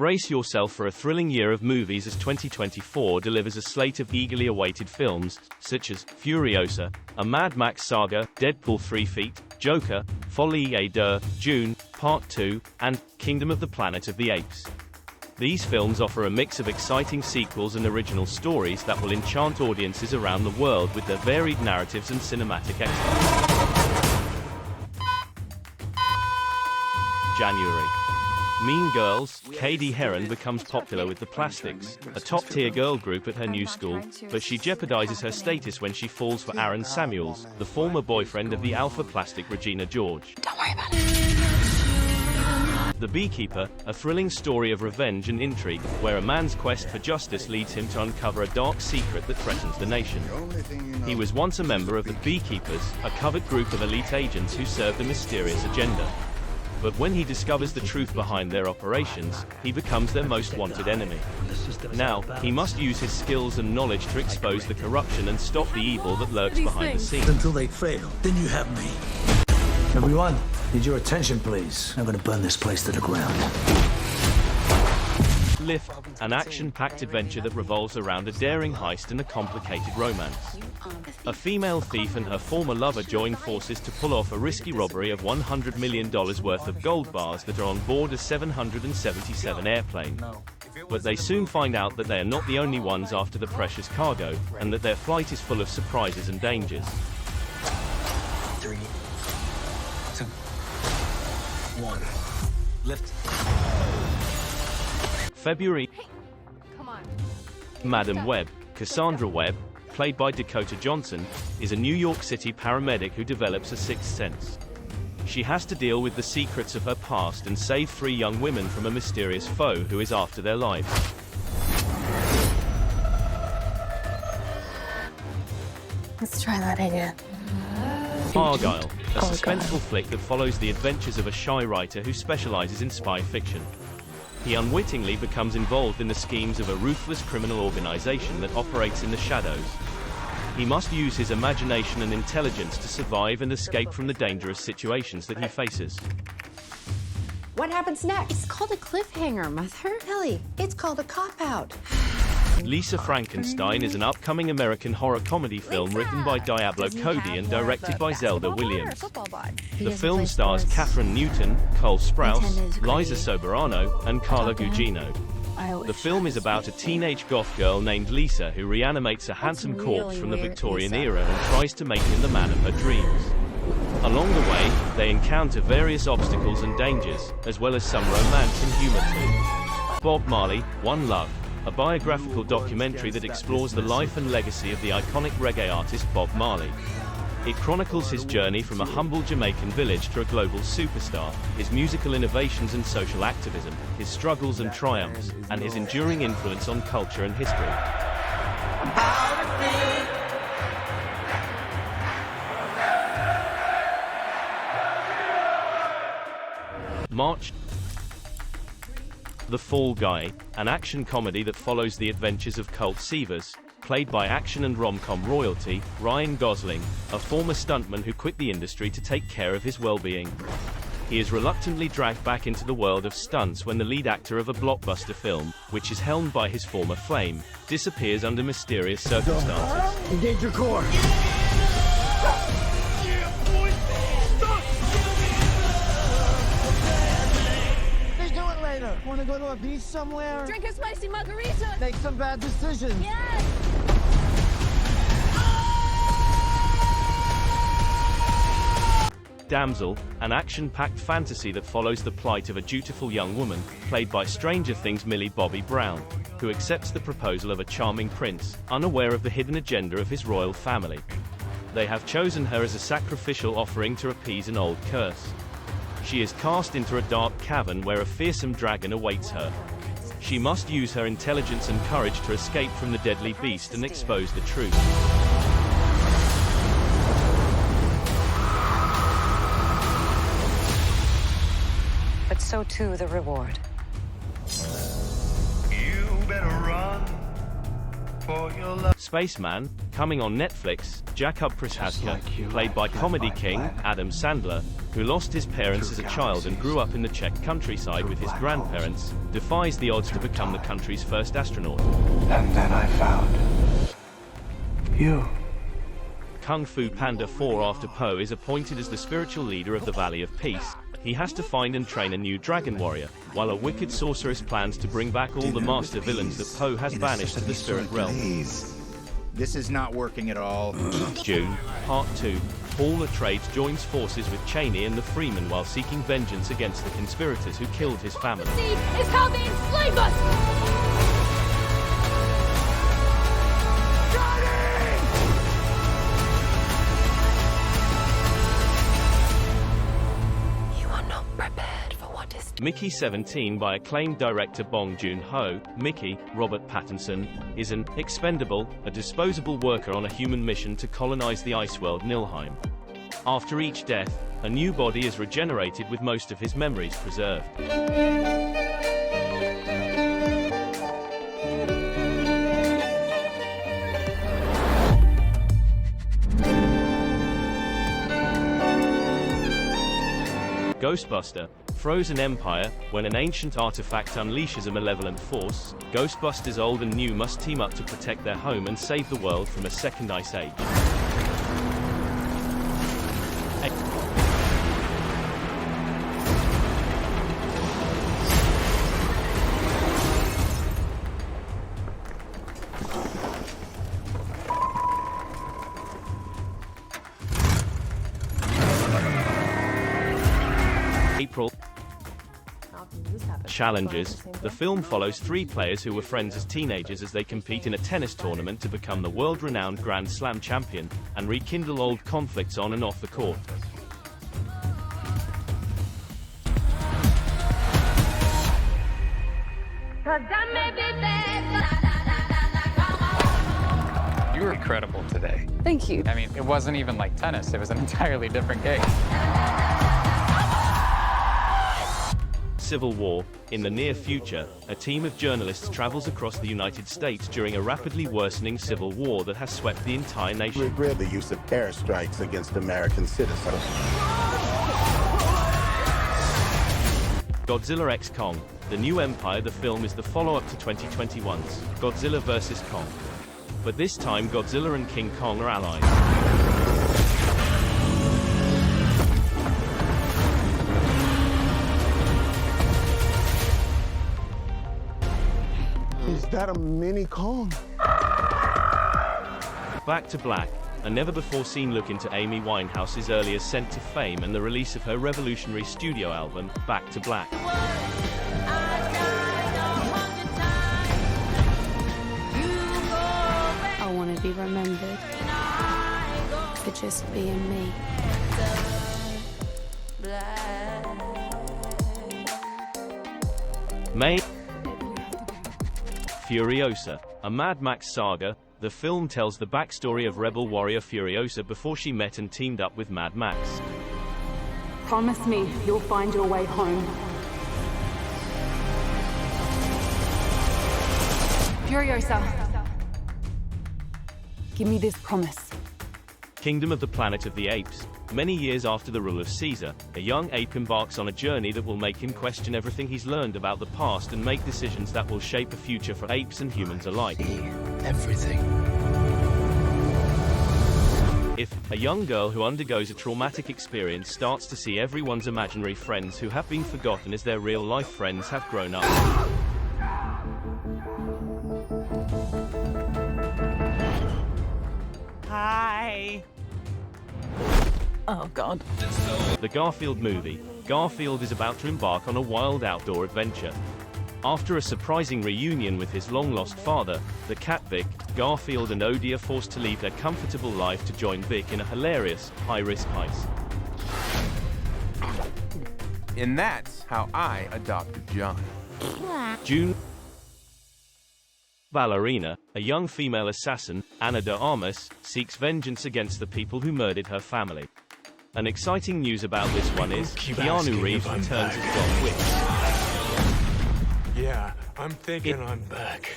Brace yourself for a thrilling year of movies as 2024 delivers a slate of eagerly awaited films, such as Furiosa, a Mad Max Saga, Deadpool 3 Feet, Joker, Folie et Deux Dune, Part 2, and Kingdom of the Planet of the Apes. These films offer a mix of exciting sequels and original stories that will enchant audiences around the world with their varied narratives and cinematic excellence. January. Mean Girls, Katie Heron becomes popular with the Plastics, a top-tier girl group at her new school, but she jeopardizes her status when she falls for Aaron Samuels, the former boyfriend of the alpha plastic Regina George. Don't worry about it. The Beekeeper, a thrilling story of revenge and intrigue, where a man's quest for justice leads him to uncover a dark secret that threatens the nation. He was once a member of the Beekeepers, a covert group of elite agents who served a mysterious agenda. But when he discovers the truth behind their operations, he becomes their most wanted enemy. Now, he must use his skills and knowledge to expose the corruption and stop the evil that lurks behind the scenes. Until they fail, then you have me. Everyone, need your attention, please. I'm gonna burn this place to the ground. Lift, an action-packed adventure that revolves around a daring heist and a complicated romance. A female thief and her former lover join forces to pull off a risky robbery of $100 million worth of gold bars that are on board a 777 airplane. But they soon find out that they are not the only ones after the precious cargo, and that their flight is full of surprises and dangers. 3, 2, 1. Lift. February. Madam Webb, Cassandra Webb, played by Dakota Johnson, is a New York City paramedic who develops a sixth sense. She has to deal with the secrets of her past and save 3 young women from a mysterious foe who is after their lives. Let's try that again. Argyle, a suspenseful flick that follows the adventures of a shy writer who specializes in spy fiction. He unwittingly becomes involved in the schemes of a ruthless criminal organization that operates in the shadows. He must use his imagination and intelligence to survive and escape from the dangerous situations that he faces. What happens next? It's called a cliffhanger, Mother. Ellie, it's called a cop-out. Lisa Frankenstein is an upcoming American horror comedy film written by Diablo Cody and directed by Zelda Williams. The film stars Katherine Newton, Cole Sprouse, Liza Soberano, and Carla Gugino. The film is about a teenage goth girl named Lisa who reanimates a handsome corpse from the Victorian era and tries to make him the man of her dreams. Along the way, they encounter various obstacles and dangers, as well as some romance and humor too. Bob Marley, One Love, a biographical documentary that explores the life and legacy of the iconic reggae artist Bob Marley. It chronicles his journey from a humble Jamaican village to a global superstar, his musical innovations and social activism, his struggles and triumphs, and his enduring influence on culture and history. March. The Fall Guy, an action comedy that follows the adventures of Colt Seavers, played by action and rom-com royalty, Ryan Gosling, a former stuntman who quit the industry to take care of his well-being. He is reluctantly dragged back into the world of stunts when the lead actor of a blockbuster film, which is helmed by his former flame, disappears under mysterious circumstances. Engage your core. Want to go to a beach somewhere? Drink a spicy margarita. Make some bad decisions. Yes. Damsel, an action-packed fantasy that follows the plight of a dutiful young woman, played by Stranger Things Millie Bobby Brown, who accepts the proposal of a charming prince, unaware of the hidden agenda of his royal family. They have chosen her as a sacrificial offering to appease an old curse. She is cast into a dark cavern where a fearsome dragon awaits her. She must use her intelligence and courage to escape from the deadly beast and expose the truth. But so too the reward. You better run for your life. Spaceman, coming on Netflix, Jakob Prishazka, played by comedy king Adam Sandler, who lost his parents as a child and grew up in the Czech countryside with his grandparents, defies the odds to become the country's first astronaut. And then I found you. Kung Fu Panda 4. After Po is appointed as the spiritual leader of the Valley of Peace, he has to find and train a new dragon warrior, while a wicked sorceress plans to bring back all the master villains that Po has banished to the spirit realm. This is not working at all. Dune, Part 2. Paul Atreides joins forces with Cheney and the Freeman while seeking vengeance against the conspirators who killed his family. Is how they enslave us! Mickey 17 by acclaimed director Bong Joon-ho. Mickey, Robert Pattinson, is an expendable, a disposable worker on a human mission to colonize the ice world Nilheim. After each death, a new body is regenerated with most of his memories preserved. Ghostbuster, Frozen Empire. When an ancient artifact unleashes a malevolent force, Ghostbusters old and new must team up to protect their home and save the world from a second ice age. April. Challenges. The film follows 3 players who were friends as teenagers as they compete in a tennis tournament to become the world-renowned Grand Slam champion, and rekindle old conflicts on and off the court. You were incredible today. Thank you. I mean, it wasn't even like tennis, it was an entirely different game. Civil War. In the near future, a team of journalists travels across the United States during a rapidly worsening civil war that has swept the entire nation. Regret the use of airstrikes against American citizens. Godzilla x Kong. The New Empire. The film is the follow-up to 2021's Godzilla vs. Kong. But this time Godzilla and King Kong are allies. Is that a mini Kong? Back to Black. A never-before-seen look into Amy Winehouse's early ascent to fame and the release of her revolutionary studio album, Back to Black. I want to be remembered for just being me. May. Furiosa, a Mad Max Saga. The film tells the backstory of rebel warrior Furiosa before she met and teamed up with Mad Max. Promise me you'll find your way home. Furiosa, give me this promise. Kingdom of the Planet of the Apes. Many years after the rule of Caesar, a young ape embarks on a journey that will make him question everything he's learned about the past and make decisions that will shape a future for apes and humans alike. Everything. If a young girl who undergoes a traumatic experience starts to see everyone's imaginary friends who have been forgotten as their real-life friends have grown up. Hi. Oh, God. The Garfield movie. Garfield is about to embark on a wild outdoor adventure. After a surprising reunion with his long-lost father, the cat Vic, Garfield and Odie are forced to leave their comfortable life to join Vic in a hilarious, high-risk heist. And that's how I adopted John. June. Ballerina, a young female assassin, Ana de Armas, seeks vengeance against the people who murdered her family. An exciting news about this one is, Keanu Reeves returns as John Wick. Yeah, I'm thinking I'm back.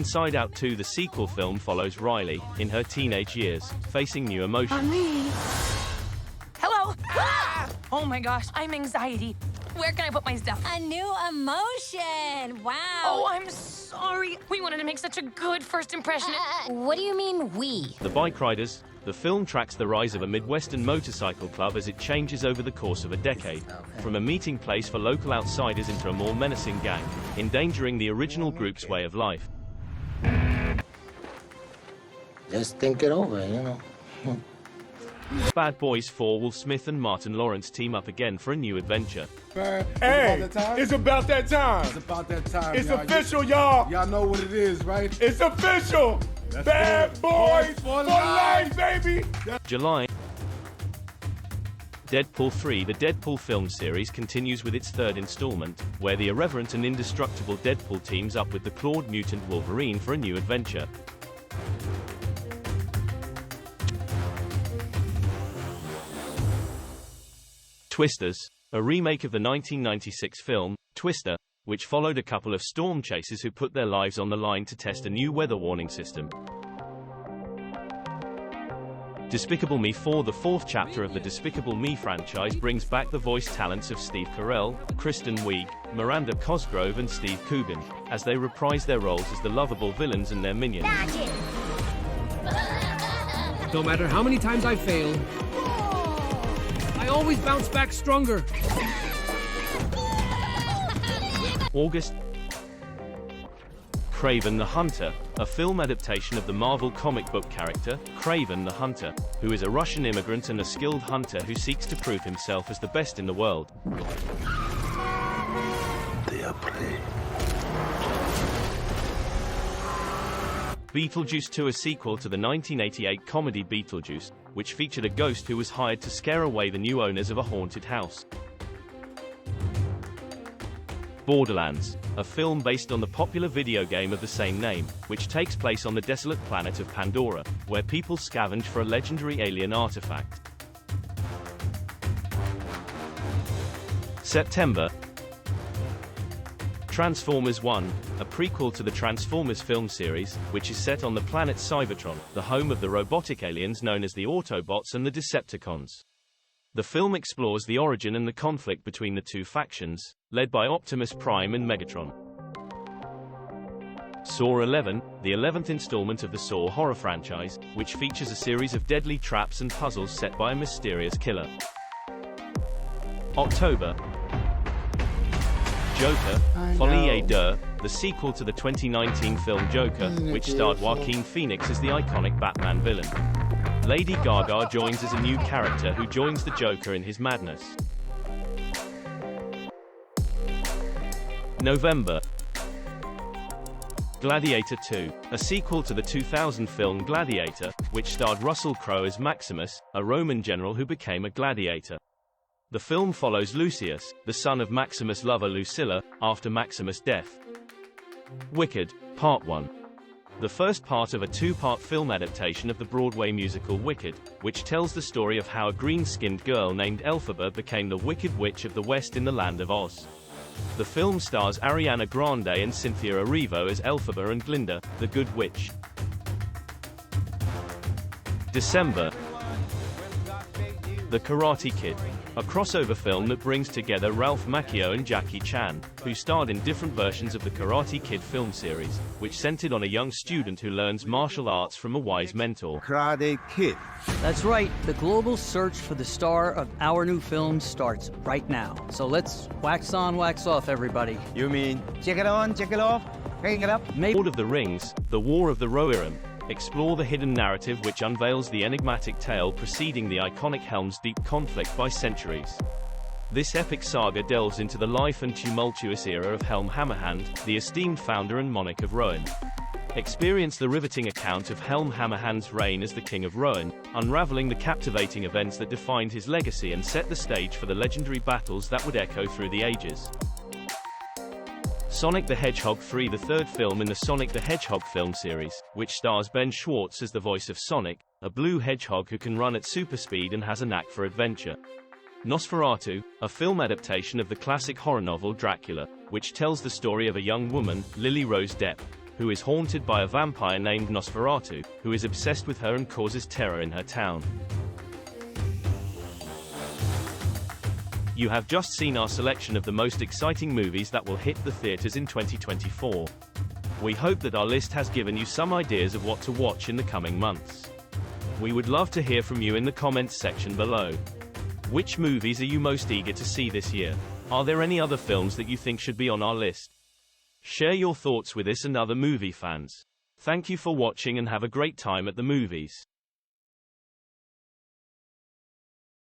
Inside Out 2, the sequel film, follows Riley, in her teenage years, facing new emotions. Hello. Oh my gosh, I'm anxiety. Where can I put my stuff? A new emotion. Wow. Oh, I'm sorry. We wanted to make such a good first impression. What do you mean, we? The Bike Riders. The film tracks the rise of a Midwestern motorcycle club as it changes over the course of a decade, from a meeting place for local outsiders into a more menacing gang, endangering the original group's way of life. Just think it over, you know. Bad Boys 4. Will Smith and Martin Lawrence team up again for a new adventure. Hey, it's about that time. It's about that time. It's official, y'all. Y'all know what it is, right? It's official. Bad Boys for life, baby. July. Deadpool 3. The Deadpool film series continues with its third installment, where the irreverent and indestructible Deadpool teams up with the clawed mutant Wolverine for a new adventure. Twisters, a remake of the 1996 film, Twister, which followed a couple of storm chasers who put their lives on the line to test a new weather warning system. Despicable Me 4. The fourth chapter of the Despicable Me franchise brings back the voice talents of Steve Carell, Kristen Wiig, Miranda Cosgrove and Steve Coogan, as they reprise their roles as the lovable villains and their minions. No matter how many times I fail, I always bounce back stronger. August. Kraven the Hunter, a film adaptation of the Marvel comic book character, Kraven the Hunter, who is a Russian immigrant and a skilled hunter who seeks to prove himself as the best in the world. Beetlejuice 2. A sequel to the 1988 comedy Beetlejuice, which featured a ghost who was hired to scare away the new owners of a haunted house. Borderlands, a film based on the popular video game of the same name, which takes place on the desolate planet of Pandora, where people scavenge for a legendary alien artifact. September. Transformers 1, a prequel to the Transformers film series, which is set on the planet Cybertron, the home of the robotic aliens known as the Autobots and the Decepticons. The film explores the origin and the conflict between the two factions, led by Optimus Prime and Megatron. Saw 11, the 11th installment of the Saw horror franchise, which features a series of deadly traps and puzzles set by a mysterious killer. October. Joker, Folie et Deux, the sequel to the 2019 film Joker, which starred Joaquin Phoenix as the iconic Batman villain. Lady Gaga joins as a new character who joins the Joker in his madness. November. Gladiator 2, a sequel to the 2000 film Gladiator, which starred Russell Crowe as Maximus, a Roman general who became a gladiator. The film follows Lucius, the son of Maximus' lover Lucilla, after Maximus' death. Wicked, Part 1. The first part of a two-part film adaptation of the Broadway musical Wicked, which tells the story of how a green-skinned girl named Elphaba became the Wicked Witch of the West in the Land of Oz. The film stars Ariana Grande and Cynthia Erivo as Elphaba and Glinda, the Good Witch. December. The Karate Kid, a crossover film that brings together Ralph Macchio and Jackie Chan, who starred in different versions of the Karate Kid film series, which centered on a young student who learns martial arts from a wise mentor. Karate Kid. That's right, the global search for the star of our new film starts right now. So let's wax on, wax off, everybody. You mean, check it on, check it off, hang it up? Lord of the Rings, The War of the Rohirrim. Explore the hidden narrative which unveils the enigmatic tale preceding the iconic Helm's Deep conflict by centuries. This epic saga delves into the life and tumultuous era of Helm Hammerhand, the esteemed founder and monarch of Rohan. Experience the riveting account of Helm Hammerhand's reign as the King of Rohan, unraveling the captivating events that defined his legacy and set the stage for the legendary battles that would echo through the ages. Sonic the Hedgehog 3, the third film in the Sonic the Hedgehog film series, which stars Ben Schwartz as the voice of Sonic, a blue hedgehog who can run at super speed and has a knack for adventure. Nosferatu, a film adaptation of the classic horror novel Dracula, which tells the story of a young woman, Lily Rose Depp, who is haunted by a vampire named Nosferatu, who is obsessed with her and causes terror in her town. You have just seen our selection of the most exciting movies that will hit the theaters in 2024. We hope that our list has given you some ideas of what to watch in the coming months. We would love to hear from you in the comments section below. Which movies are you most eager to see this year? Are there any other films that you think should be on our list? Share your thoughts with us and other movie fans. Thank you for watching and have a great time at the movies.